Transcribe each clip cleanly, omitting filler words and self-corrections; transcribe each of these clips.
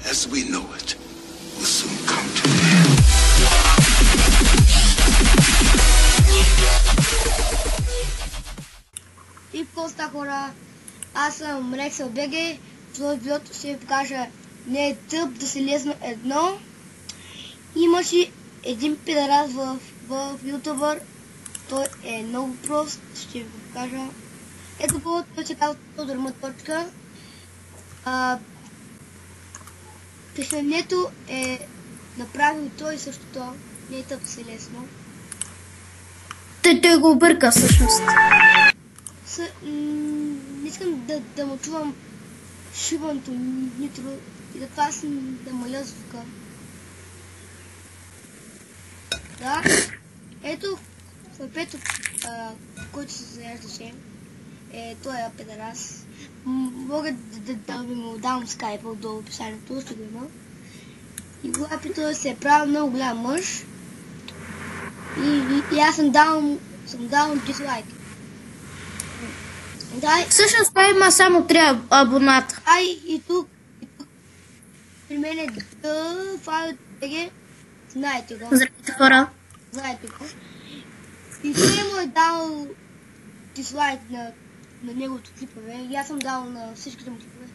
as we know it, will soon come to an end. И коста хора, аз съм Рексъл БГ, в видеото ще ви покажа не е тъп да се лесно едно. Имаше един педерас в ютубър, той е много прост, ще ви го покажа. Ето го, той се казва Тодор точка. Писането е направил той същото, не е тъп да се лесно. Той го обърка всъщност. Не искам да му чувам шибането нитро и затова съм да маля звука. Да, ето хлапето, който се зареждаше, той е педерас. Мога да ви му дам скайпа отдолу в описанието, ще го има. И хлапето се е правил много голям мъж. И аз съм дал дизлайк. Всъщност той има само 3 абоната. И тук при мен е DFile.bg, знаете го. Здравейте хора. Знаете го. И той му е дал дизлайк на неговото клипове. И аз съм дал на всичките му клипове.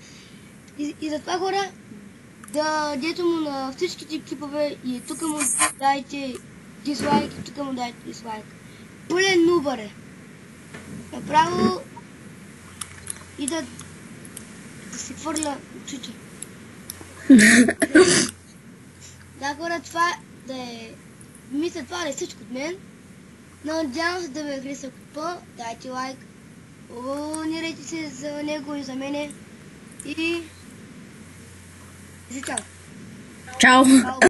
И затова хора, да дето му на всичките клипове и тук му дайте дизлайк и тук му дайте дизлайк. Пълен нубър е. Направо и да се хвърля очите. Да, хора, това да е... Мисля, това да е всичко от мен. Надявам се да ви е харесал клипа. Дайте лайк. Абонирайте се за него и за мене. И... Чао! Чао!